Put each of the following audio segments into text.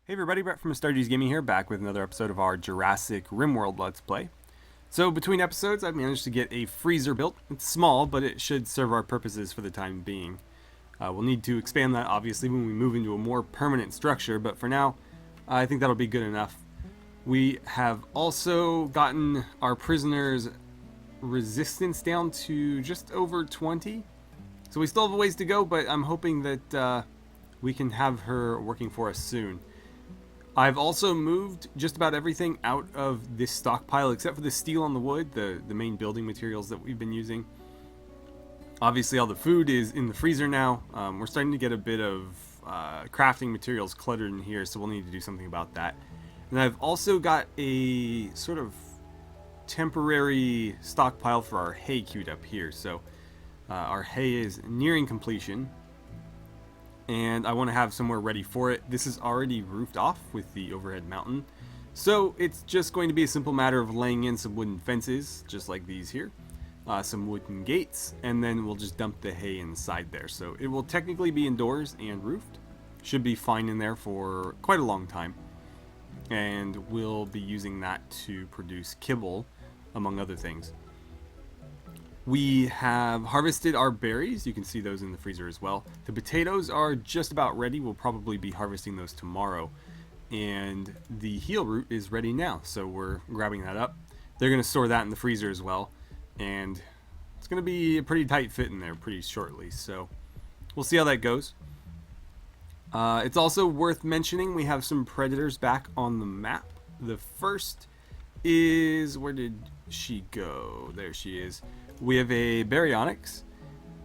Hey everybody, Brett from AstartesGaming here, back with another episode of our Jurassic RimWorld Let's Play. So between episodes, I've managed to get a freezer built. It's small, but it should serve our purposes for the time being. We'll need to expand that, obviously, when we move into a more permanent structure, but for now, I think that'll be good enough. We have also gotten our prisoners' resistance down to just over 20. So we still have a ways to go, but I'm hoping that we can have her working for us soon. I've also moved just about everything out of this stockpile except for the steel and the wood, the main building materials that we've been using. Obviously all the food is in the freezer now. We're starting to get a bit of crafting materials cluttered in here, so we'll need to do something about that. And I've also got a sort of temporary stockpile for our hay queued up here. So our hay is nearing completion, and I want to have somewhere ready for it. This is already roofed off with the overhead mountain, so it's just going to be a simple matter of laying in some wooden fences, just like these here, some wooden gates, and then we'll just dump the hay inside there. So it will technically be indoors and roofed. Should be fine in there for quite a long time, and we'll be using that to produce kibble, among other things. We have harvested our berries. You can see those in the freezer as well. The potatoes are just about ready. We'll probably be harvesting those tomorrow. And the heel root is ready now, so we're grabbing that up. They're going to store that in the freezer as well. And it's going to be a pretty tight fit in there pretty shortly. So we'll see how that goes. It's also worth mentioning we have some predators back on the map. The first is... where did she go? There she is. We have a baryonyx,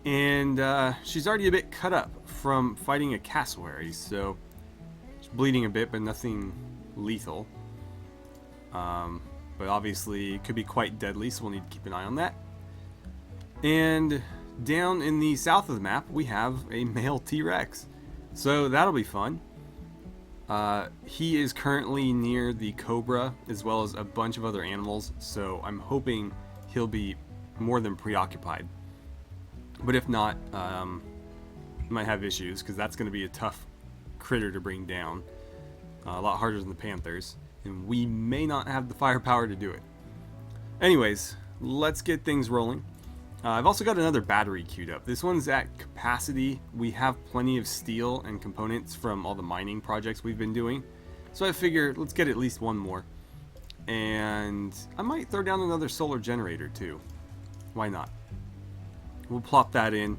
and she's already a bit cut up from fighting a cassowary, so she's bleeding a bit, but nothing lethal. But obviously it could be quite deadly, so we'll need to keep an eye on that. And down in the south of the map, we have a male T-Rex, so that'll be fun. He is currently near the cobra, as well as a bunch of other animals, so I'm hoping he'll be more than preoccupied. But if not, might have issues, because that's going to be a tough critter to bring down. A lot harder than the panthers, and we may not have the firepower to do it. Anyways, let's get things rolling. I've also got another battery queued up. This one's at capacity. We have plenty of steel and components from all the mining projects we've been doing, so I figure let's get at least one more. And I might throw down another solar generator too. Why not? We'll plop that in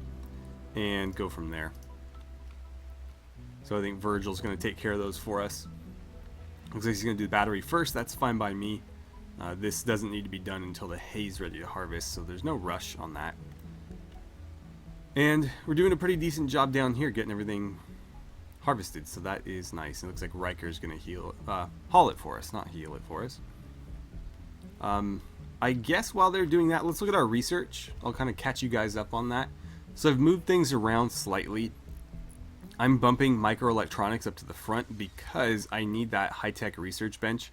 and go from there. So I think Virgil's going to take care of those for us. Looks like he's going to do the battery first. That's fine by me. This doesn't need to be done until the hay's ready to harvest, so there's no rush on that. And we're doing a pretty decent job down here getting everything harvested, so that is nice. It looks like Riker's going to haul it for us, not heal it for us. I guess while they're doing that, let's look at our research. I'll kind of catch you guys up on that. So I've moved things around slightly. I'm bumping microelectronics up to the front because I need that high-tech research bench.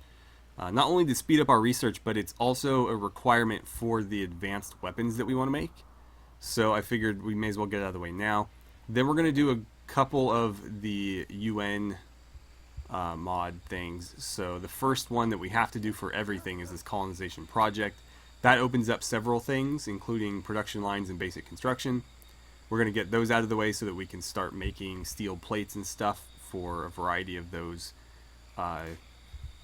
Not only to speed up our research, but it's also a requirement for the advanced weapons that we want to make. So I figured we may as well get it out of the way now. Then we're going to do a couple of the UN mod things. So the first one that we have to do for everything is this colonization project. That opens up several things, including production lines and basic construction. We're going to get those out of the way so that we can start making steel plates and stuff for a variety of those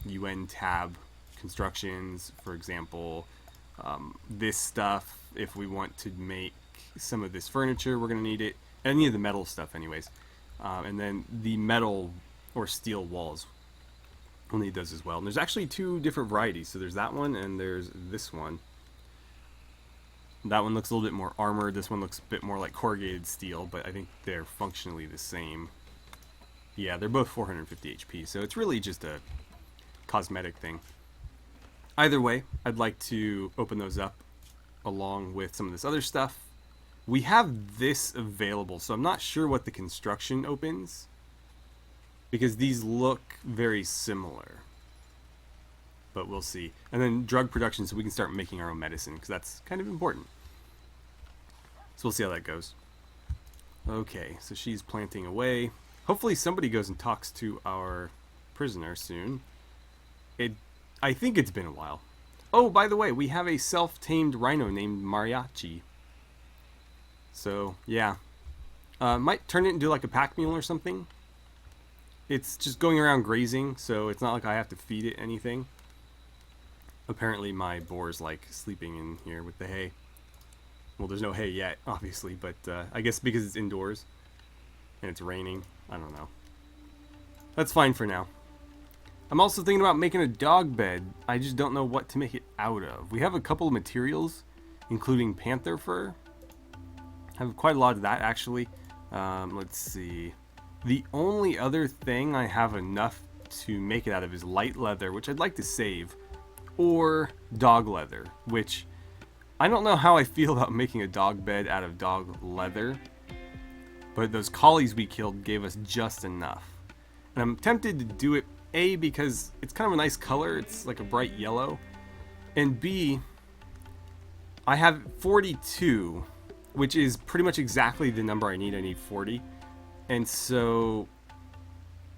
UN tab constructions. For example, this stuff, if we want to make some of this furniture, we're going to need it. Any of the metal stuff anyways. And then the metal or steel walls, we'll need those as well. And there's actually two different varieties. So there's that one and there's this one. That one looks a little bit more armored. This one looks a bit more like corrugated steel, but I think they're functionally the same. Yeah, they're both 450 HP, so it's really just a cosmetic thing. Either way, I'd like to open those up along with some of this other stuff. We have this available, so I'm not sure what the construction opens, because these look very similar. But we'll see. And then drug production, so we can start making our own medicine, because that's kind of important. So we'll see how that goes. Okay, so she's planting away. Hopefully somebody goes and talks to our prisoner soon. I think it's been a while. Oh, by the way, we have a self-tamed rhino named Mariachi. So, yeah. Might turn it into like a pack mule or something. It's just going around grazing, so it's not like I have to feed it anything. Apparently my boar's like sleeping in here with the hay. Well, there's no hay yet, obviously, but I guess because it's indoors and it's raining, I don't know. That's fine for now. I'm also thinking about making a dog bed. I just don't know what to make it out of. We have a couple of materials, including panther fur. I have quite a lot of that, actually. Let's see. The only other thing I have enough to make it out of is light leather, which I'd like to save, or dog leather, which I don't know how I feel about making a dog bed out of dog leather, but those collies we killed gave us just enough. And I'm tempted to do it, A, because it's kind of a nice color, it's like a bright yellow, and B, I have 42, which is pretty much exactly the number I need 40, and so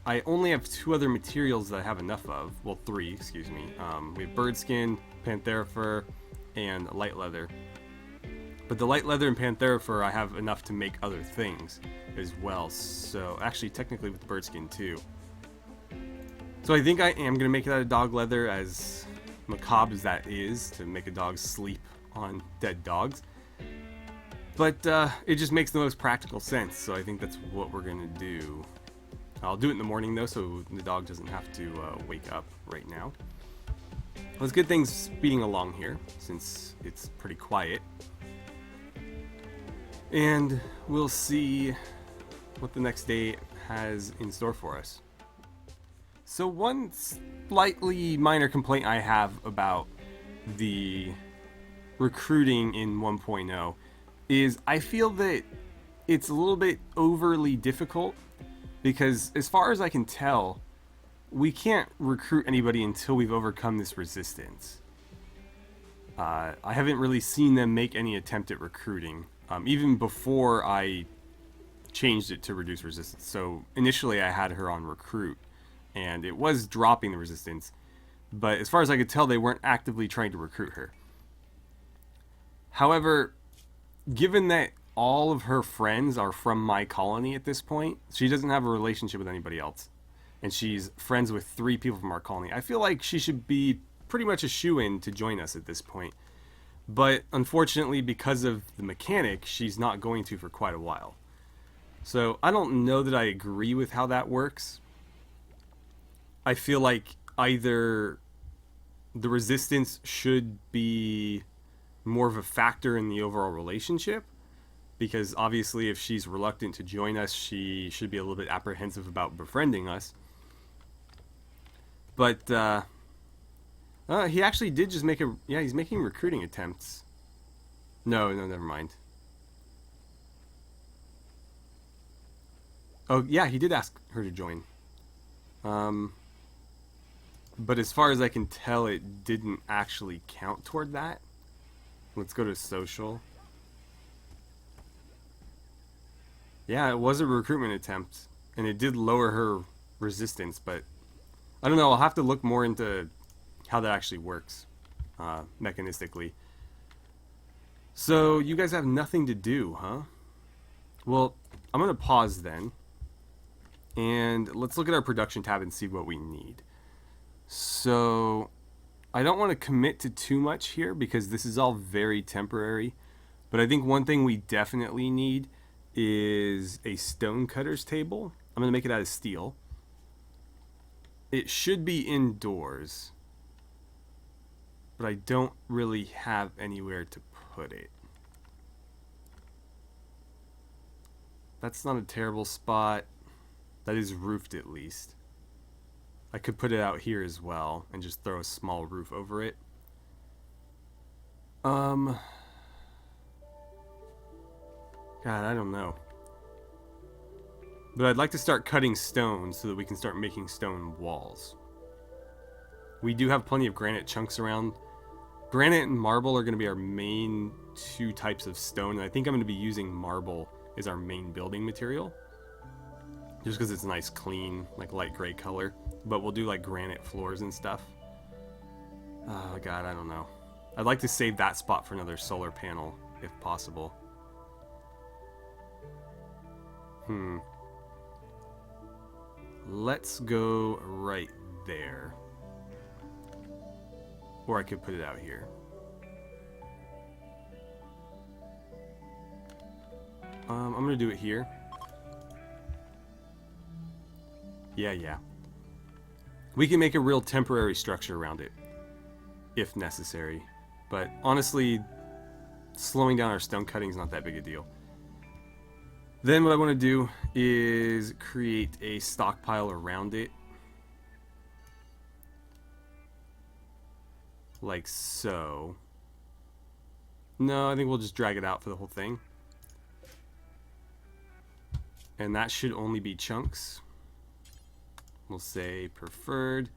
I only have 2 other materials that I have enough of, well 3, excuse me. We have bird skin, panthera fur, and light leather. But the light leather and panthera fur I have enough to make other things as well, so actually technically with the bird skin too. So I think I am going to make it out of dog leather, as macabre as that is, to make a dog sleep on dead dogs. But it just makes the most practical sense, so I think that's what we're going to do. I'll do it in the morning though, so the dog doesn't have to wake up right now. Let's get things speeding along here, since it's pretty quiet. And we'll see what the next day has in store for us. So one slightly minor complaint I have about the recruiting in 1.0 is I feel that it's a little bit overly difficult, because as far as I can tell, we can't recruit anybody until we've overcome this resistance. I haven't really seen them make any attempt at recruiting, even before I changed it to reduce resistance. So initially I had her on recruit, and it was dropping the resistance, but as far as I could tell, they weren't actively trying to recruit her. However, given that all of her friends are from my colony at this point, she doesn't have a relationship with anybody else, and she's friends with 3 people from our colony, I feel like she should be pretty much a shoo-in to join us at this point. But unfortunately, because of the mechanic, she's not going to for quite a while. So I don't know that I agree with how that works. I feel like either the resistance should be more of a factor in the overall relationship, because obviously if she's reluctant to join us, she should be a little bit apprehensive about befriending us. But he actually did just make a... Yeah, he's making recruiting attempts. No, never mind. Oh, yeah, he did ask her to join. But as far as I can tell, it didn't actually count toward that. Let's go to social. Yeah, it was a recruitment attempt, and it did lower her resistance, but I don't know, I'll have to look more into how that actually works mechanistically. So you guys have nothing to do, huh? Well, I'm going to pause then, and let's look at our production tab and see what we need. So I don't want to commit to too much here, because this is all very temporary, but I think one thing we definitely need is a stone cutter's table. I'm going to make it out of steel. It should be indoors, but I don't really have anywhere to put it. That's not a terrible spot. That is roofed at least. I could put it out here as well and just throw a small roof over it. God, I don't know. But I'd like to start cutting stone so that we can start making stone walls. We do have plenty of granite chunks around. Granite and marble are going to be our main 2 types of stone, and I think I'm going to be using marble as our main building material. just because it's a nice, clean, like light gray color. But we'll do like granite floors and stuff. Oh god, I don't know. I'd like to save that spot for another solar panel, if possible. Let's go right there. Or I could put it out here. I'm gonna do it here. Yeah. We can make a real temporary structure around it, if necessary. But honestly, slowing down our stone cutting is not that big a deal. Then what I want to do is create a stockpile around it. Like so. No, I think we'll just drag it out for the whole thing. And that should only be chunks. We'll say preferred.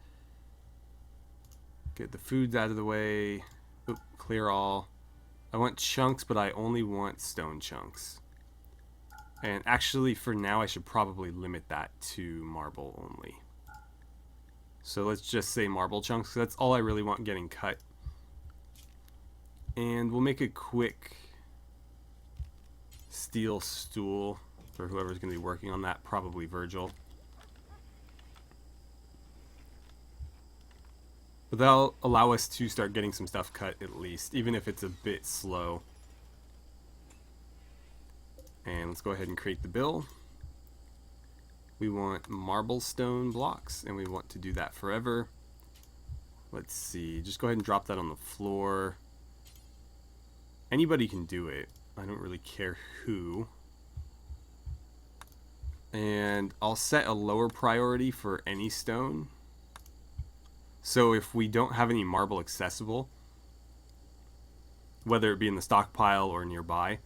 Get the foods out of the way. Oop, clear all. I want chunks, but I only want stone chunks. And actually, for now, I should probably limit that to marble only. So let's just say marble chunks. That's all I really want getting cut. And we'll make a quick steel stool for whoever's going to be working on that, probably Virgil. But that'll allow us to start getting some stuff cut at least, even if it's a bit slow. And let's go ahead and create the bill. We want marble stone blocks, and we want to do that forever. Let's see, just go ahead and drop that on the floor. Anybody can do it. I don't really care who. And I'll set a lower priority for any stone. So if we don't have any marble accessible, whether it be in the stockpile or nearby,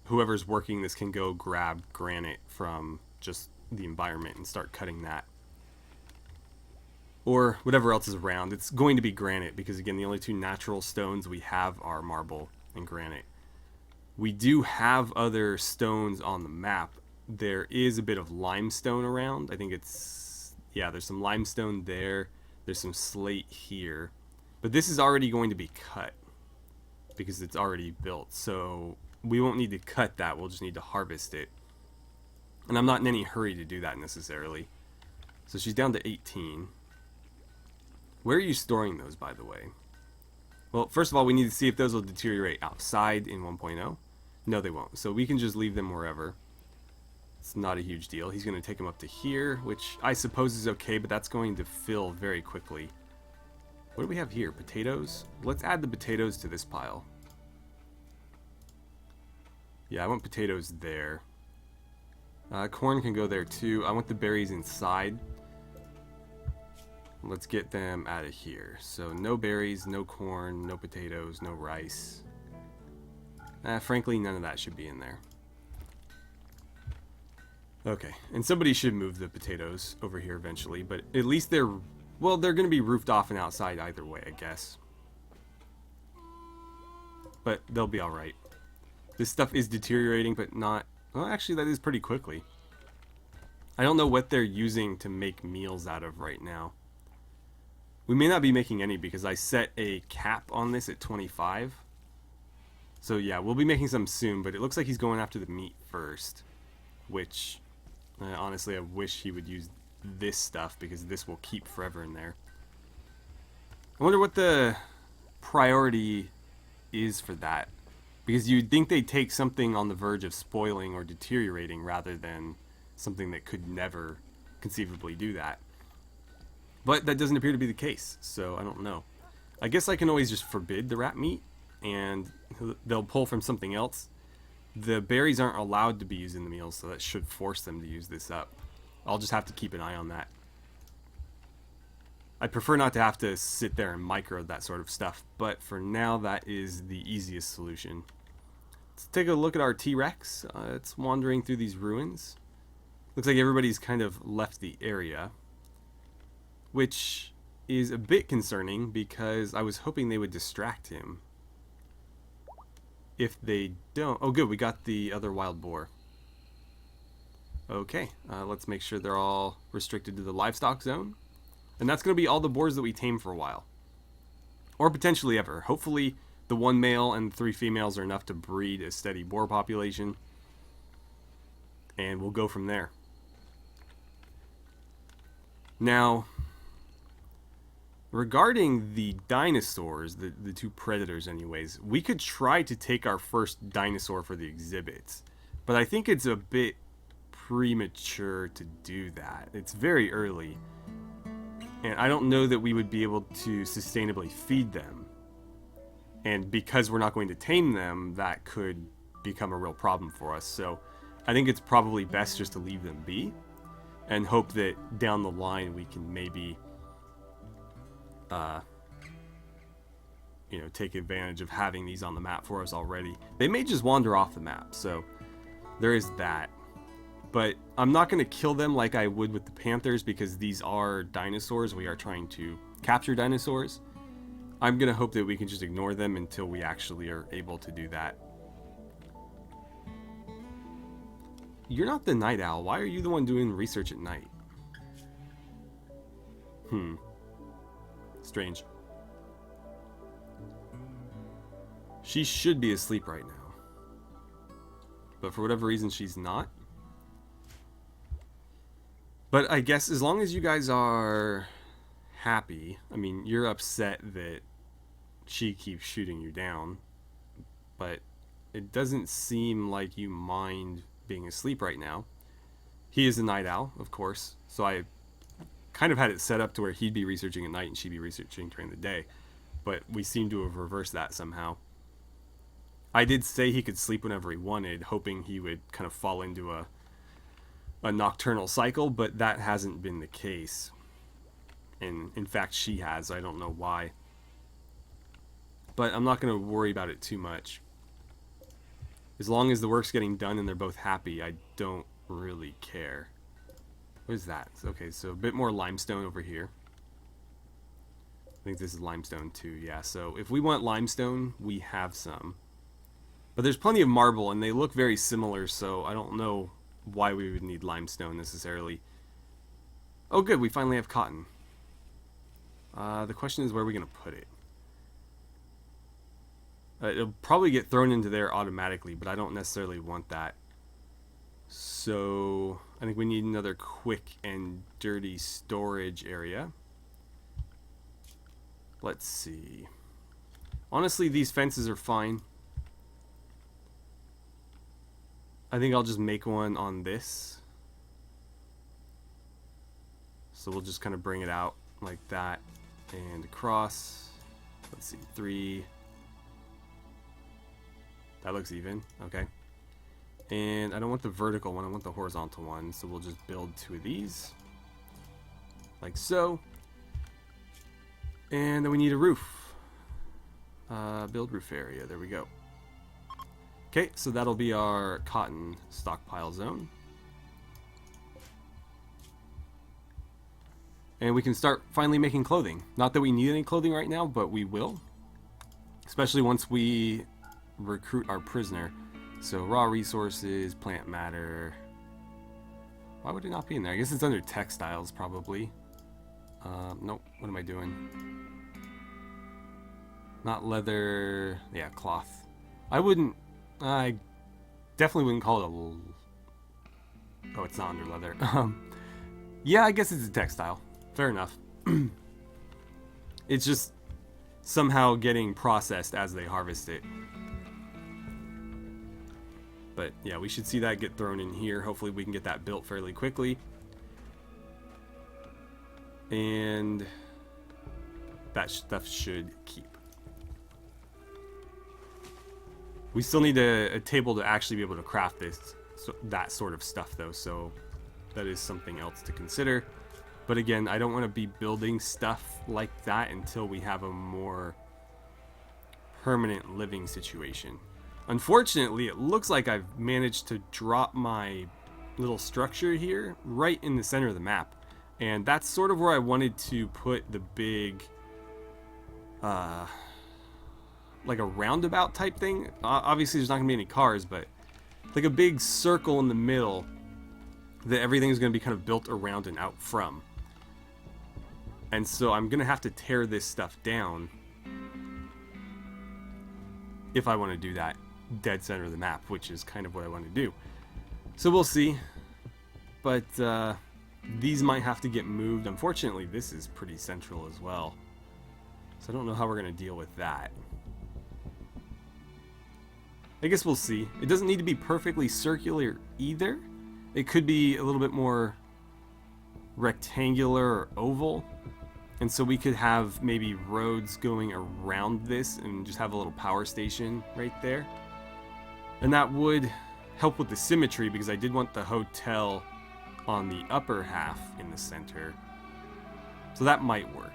whoever's working this can go grab granite from just the environment and start cutting that. Or whatever else is around. It's going to be granite because, again, the only two natural stones we have are marble and granite. We do have other stones on the map. There is a bit of limestone around. I think it's, yeah, there's some limestone there. There's some slate here. But this is already going to be cut because it's already built. So we won't need to cut that. We'll just need to harvest it. And I'm not in any hurry to do that necessarily. So she's down to 18. Where are you storing those, by the way? Well, first of all, we need to see if those will deteriorate outside in 1.0. No, they won't. So we can just leave them wherever. It's not a huge deal. He's going to take them up to here, which I suppose is okay, but that's going to fill very quickly. What do we have here? Potatoes? Let's add the potatoes to this pile. Yeah, I want potatoes there. Corn can go there too. I want the berries inside. Let's get them out of here. So no berries, no corn, no potatoes, no rice. Frankly, none of that should be in there. Okay, and somebody should move the potatoes over here eventually, but at least they're going to be roofed off and outside either way, I guess. But they'll be alright. This stuff is deteriorating, but not... Well, actually, that is pretty quickly. I don't know what they're using to make meals out of right now. We may not be making any because I set a cap on this at 25. So yeah, we'll be making some soon, but it looks like he's going after the meat first. Which, honestly, I wish he would use this stuff because this will keep forever in there. I wonder what the priority is for that. Because you'd think they'd take something on the verge of spoiling or deteriorating rather than something that could never conceivably do that. But that doesn't appear to be the case, so I don't know. I guess I can always just forbid the rat meat, and they'll pull from something else. The berries aren't allowed to be used in the meals, so that should force them to use this up. I'll just have to keep an eye on that. I prefer not to have to sit there and micro that sort of stuff, but for now that is the easiest solution. Let's take a look at our T-Rex. It's wandering through these ruins. Looks like everybody's kind of left the area, which is a bit concerning because I was hoping they would distract him. If they don't... Oh good, we got the other wild boar. Okay, let's make sure they're all restricted to the livestock zone. And that's going to be all the boars that we tame for a while. Or potentially ever. Hopefully the 1 male and 3 females are enough to breed a steady boar population. And we'll go from there. Now, regarding the dinosaurs, the 2 predators anyways, we could try to take our first dinosaur for the exhibits. But I think it's a bit premature to do that. It's very early. And I don't know that we would be able to sustainably feed them. And because we're not going to tame them, that could become a real problem for us. So I think it's probably best just to leave them be and hope that down the line we can maybe take advantage of having these on the map for us already. They may just wander off the map, so there is that. But I'm not going to kill them like I would with the panthers because these are dinosaurs. We are trying to capture dinosaurs. I'm going to hope that we can just ignore them until we actually are able to do that. You're not the night owl. Why are you the one doing research at night? Strange. She should be asleep right now. But for whatever reason, she's not. But I guess as long as you guys are happy, I mean, you're upset that she keeps shooting you down, but it doesn't seem like you mind being asleep right now. He is a night owl, of course, so I kind of had it set up to where he'd be researching at night and she'd be researching during the day, but we seem to have reversed that somehow. I did say he could sleep whenever he wanted, hoping he would kind of fall into a nocturnal cycle, but that hasn't been the case. And in fact, she has. I don't know why. But I'm not going to worry about it too much. As long as the work's getting done and they're both happy, I don't really care. What is that? Okay, so a bit more limestone over here. I think this is limestone too, yeah. So if we want limestone, we have some. But there's plenty of marble, and they look very similar, so I don't know why we would need limestone necessarily. Oh good, we finally have cotton. The question is, where are we going to put it? It'll probably get thrown into there automatically, but I don't necessarily want that. So I think we need another quick and dirty storage area. Let's see. Honestly, these fences are fine. I think I'll just make one on this. So we'll just kind of bring it out like that and across. Let's see, 3. That looks even, okay. And I don't want the vertical one, I want the horizontal one. So we'll just build 2 of these. Like so. And then we need a roof. Build roof area, there we go. Okay, so that'll be our cotton stockpile zone. And we can start finally making clothing. Not that we need any clothing right now, but we will. Especially once we recruit our prisoner. So raw resources, plant matter. Why would it not be in there? I guess it's under textiles probably. Nope, what am I doing? Not leather, yeah, cloth. I definitely wouldn't call it a... Oh, it's not under leather. Yeah, I guess it's a textile. Fair enough. It's just somehow getting processed as they harvest it. But yeah, we should see that get thrown in here. Hopefully we can get that built fairly quickly. And that stuff should keep. We still need a table to actually be able to craft that sort of stuff though, so that is something else to consider. But again, I don't want to be building stuff like that until we have a more permanent living situation. Unfortunately, it looks like I've managed to drop my little structure here right in the center of the map. And that's sort of where I wanted to put the big, like a roundabout type thing. Obviously there's not going to be any cars, but like a big circle in the middle that everything's going to be kind of built around and out from. And so I'm going to have to tear this stuff down if I want to do that dead center of the map, which is kind of what I want to do. So we'll see. But these might have to get moved. Unfortunately, this is pretty central as well. So I don't know how we're going to deal with that. I guess we'll see. It doesn't need to be perfectly circular either. It could be a little bit more rectangular or oval. And so we could have maybe roads going around this and just have a little power station right there. And that would help with the symmetry, because I did want the hotel on the upper half in the center. So that might work.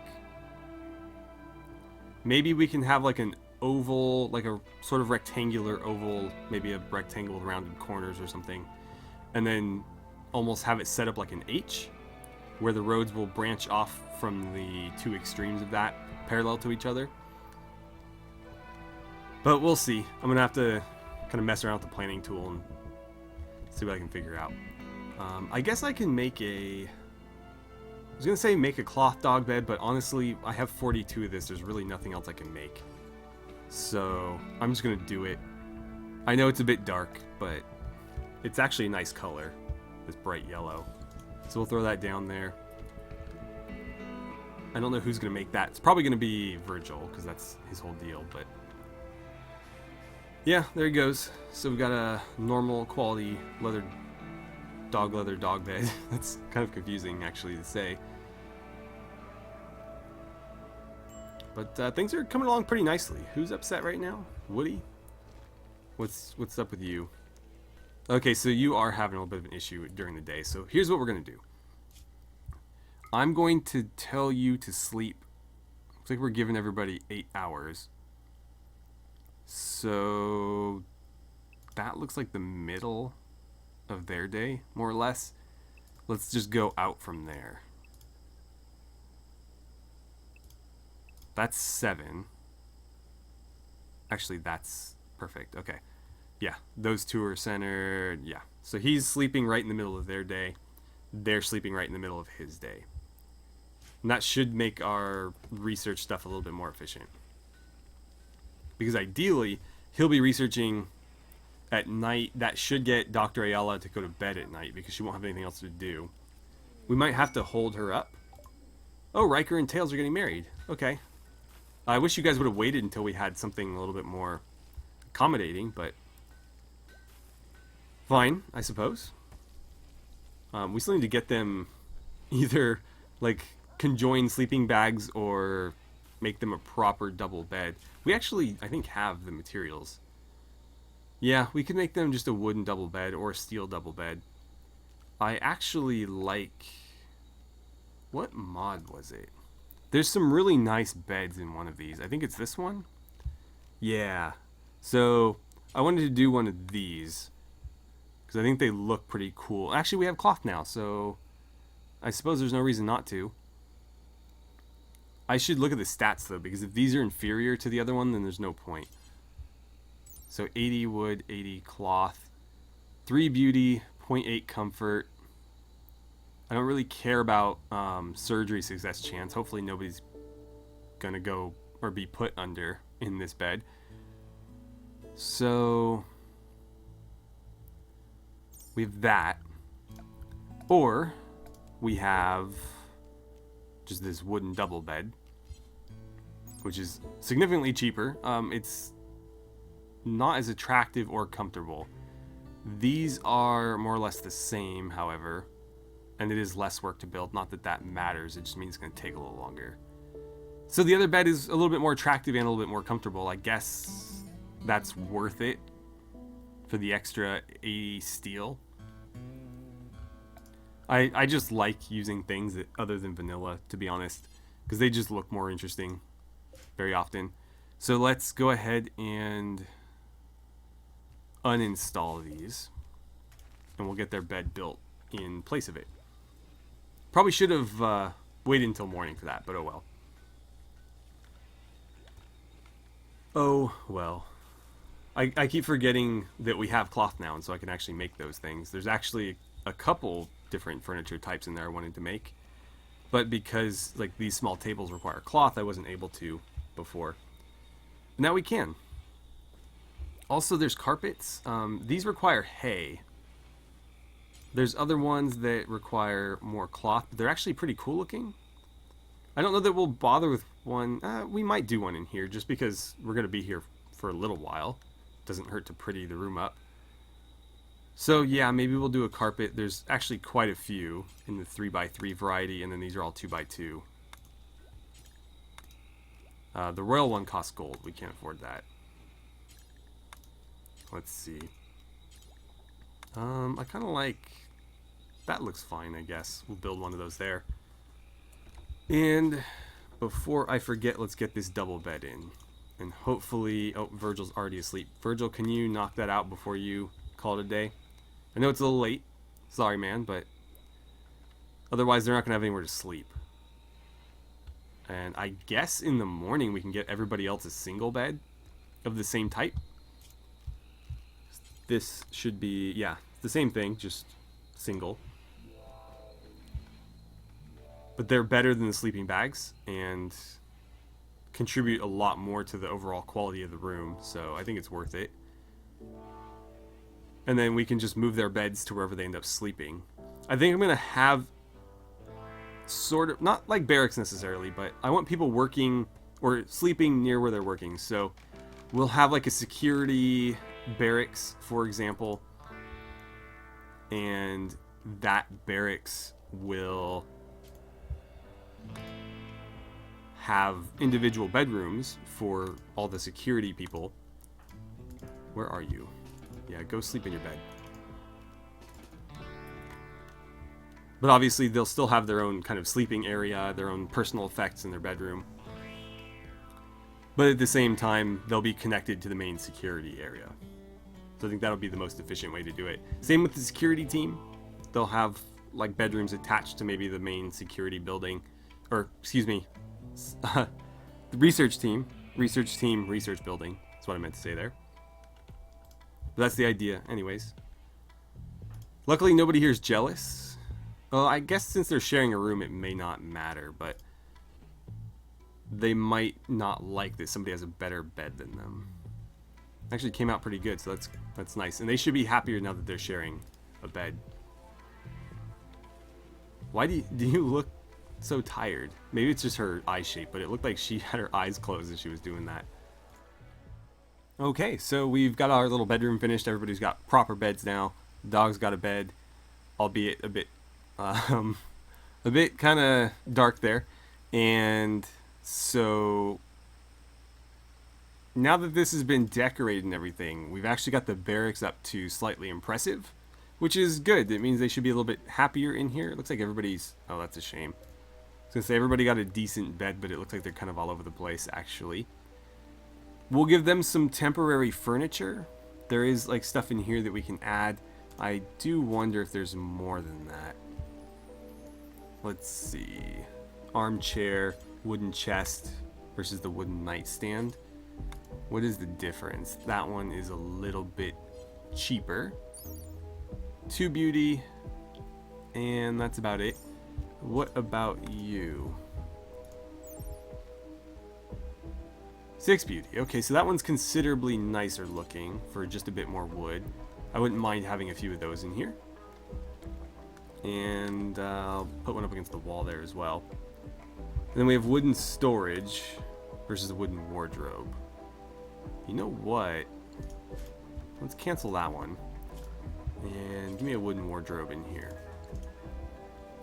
Maybe we can have like an oval, like a sort of rectangular oval, maybe a rectangle with rounded corners or something. And then almost have it set up like an H, where the roads will branch off from the two extremes of that, parallel to each other. But we'll see. I'm going to have to kind of mess around with the planning tool and see what I can figure out. I guess I can make a... I was going to say make a cloth dog bed, but honestly, I have 42 of this. There's really nothing else I can make. So I'm just going to do it. I know it's a bit dark, but it's actually a nice color. This bright yellow. So we'll throw that down there. I don't know who's going to make that. It's probably going to be Virgil, because that's his whole deal, but... yeah, there he goes. So we got a normal quality leather dog bed. That's kind of confusing, actually, to say. But things are coming along pretty nicely. Who's upset right now? Woody? What's up with you? Okay, so you are having a little bit of an issue during the day. So here's what we're going to do. I'm going to tell you to sleep. Looks like we're giving everybody 8 hours. So that looks like the middle of their day, more or less. Let's just go out from there. That's 7. Actually, that's perfect. Okay. Yeah, those two are centered. Yeah. So he's sleeping right in the middle of their day. They're sleeping right in the middle of his day. And that should make our research stuff a little bit more efficient. Because ideally, he'll be researching at night. That should get Dr. Ayala to go to bed at night, because she won't have anything else to do. We might have to hold her up. Oh, Riker and Tails are getting married. Okay. I wish you guys would have waited until we had something a little bit more accommodating, but fine, I suppose. We still need to get them either like conjoined sleeping bags or make them a proper double bed. We actually, I think, have the materials. Yeah, we could make them just a wooden double bed or a steel double bed. I actually like... what mod was it? There's some really nice beds in one of these. I think it's this one? Yeah. So, I wanted to do one of these, because I think they look pretty cool. Actually, we have cloth now, so I suppose there's no reason not to. I should look at the stats, though, because if these are inferior to the other one, then there's no point. So 80 wood, 80 cloth, 3 beauty, 0.8 comfort. I don't really care about surgery success chance. Hopefully nobody's going to go or be put under in this bed. So we have that. Or we have just this wooden double bed, which is significantly cheaper. It's not as attractive or comfortable. These are more or less the same, however, and it is less work to build. Not that that matters, it just means it's going to take a little longer. So the other bed is a little bit more attractive and a little bit more comfortable. I guess that's worth it for the extra 80 steel. I just like using things that other than vanilla, to be honest, because they just look more interesting very often. So let's go ahead and uninstall these, and we'll get their bed built in place of it. Probably should have waited until morning for that, but oh well. Oh well. I keep forgetting that we have cloth now, and so I can actually make those things. There's actually a couple different furniture types in there I wanted to make. But because like these small tables require cloth, I wasn't able to before. Now we can. Also, there's carpets. These require hay. There's other ones that require more cloth, but they're actually pretty cool looking. I don't know that we'll bother with one. We might do one in here just because we're going to be here for a little while. Doesn't hurt to pretty the room up. So yeah, maybe we'll do a carpet. There's actually quite a few in the 3x3 variety, and then these are all 2x2. The royal one costs gold. We can't afford that. Let's see. I kind of like... That looks fine, I guess. We'll build one of those there. And before I forget, let's get this double bed in. And hopefully... Oh, Virgil's already asleep. Virgil, can you knock that out before you call it a day? I know it's a little late. Sorry, man, but... Otherwise, they're not going to have anywhere to sleep. And I guess in the morning we can get everybody else a single bed of the same type. This should be... Yeah, the same thing, just single. But they're better than the sleeping bags and contribute a lot more to the overall quality of the room, so I think it's worth it. And then we can just move their beds to wherever they end up sleeping. I think I'm going to have sort of, not like barracks necessarily, but I want people working or sleeping near where they're working. So we'll have like a security barracks, for example, and that barracks will have individual bedrooms for all the security people. Where are you? Yeah, go sleep in your bed. But obviously they'll still have their own kind of sleeping area, their own personal effects in their bedroom. But at the same time, they'll be connected to the main security area. So I think that'll be the most efficient way to do it. Same with the security team. They'll have like bedrooms attached to maybe the main security building. Or, excuse me, the research team, research building. That's what I meant to say there. But that's the idea, anyways. Luckily, nobody here is jealous. Well, I guess since they're sharing a room, it may not matter, but they might not like that somebody has a better bed than them. Actually came out pretty good, so that's nice. And they should be happier now that they're sharing a bed. Why do you look so tired? Maybe it's just her eye shape, but it looked like she had her eyes closed as she was doing that. Okay, so we've got our little bedroom finished. Everybody's got proper beds now. The dog's got a bed, albeit a bit kind of dark there. And so now that this has been decorated and everything, we've actually got the barracks up to slightly impressive, which is good. It means they should be a little bit happier in here. It looks like everybody's... Oh, that's a shame. I was going to say everybody got a decent bed, but it looks like they're kind of all over the place, actually. We'll give them some temporary furniture. There is like stuff in here that we can add. I do wonder if there's more than that. Let's see. Armchair, wooden chest versus the wooden nightstand. What is the difference? That one is a little bit cheaper. 2 beauty, and that's about it. What about you? 6 beauty. Okay, so that one's considerably nicer looking for just a bit more wood. I wouldn't mind having a few of those in here. And I'll put one up against the wall there as well. And then we have wooden storage versus a wooden wardrobe. You know what? Let's cancel that one. And give me a wooden wardrobe in here.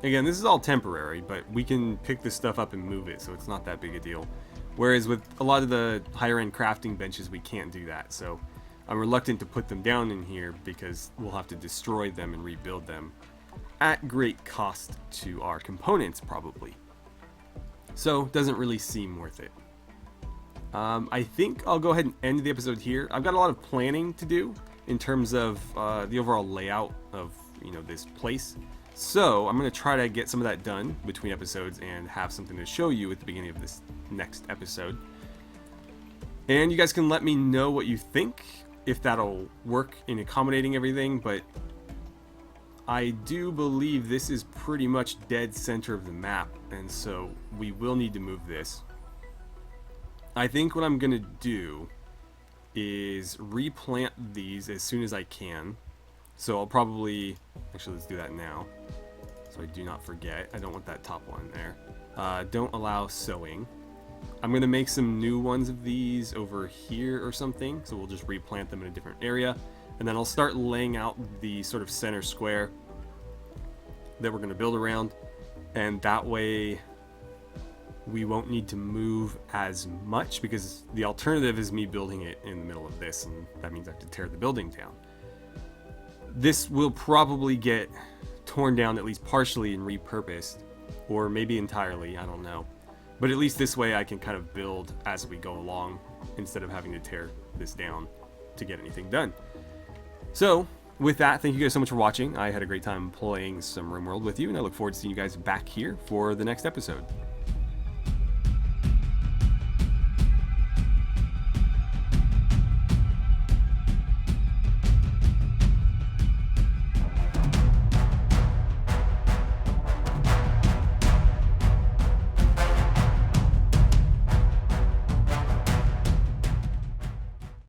Again, this is all temporary, but we can pick this stuff up and move it, so it's not that big a deal. Whereas with a lot of the higher end crafting benches, we can't do that. So I'm reluctant to put them down in here because we'll have to destroy them and rebuild them at great cost to our components, probably. So doesn't really seem worth it. I think I'll go ahead and end the episode here. I've got a lot of planning to do in terms of the overall layout of this place. So I'm going to try to get some of that done between episodes and have something to show you at the beginning of this next episode. And you guys can let me know what you think, if that'll work in accommodating everything. But I do believe this is pretty much dead center of the map, and so we will need to move this. I think what I'm going to do is replant these as soon as I can. So I'll probably, actually let's do that now, so I do not forget. I don't want that top one there. Don't allow sowing. I'm going to make some new ones of these over here or something, so we'll just replant them in a different area. And then I'll start laying out the sort of center square that we're going to build around, and that way we won't need to move as much, because the alternative is me building it in the middle of this, and that means I have to tear the building down. This will probably get torn down at least partially and repurposed, or maybe entirely, I don't know. But at least this way I can kind of build as we go along instead of having to tear this down to get anything done. So, with that, thank you guys so much for watching. I had a great time playing some RimWorld with you, and I look forward to seeing you guys back here for the next episode.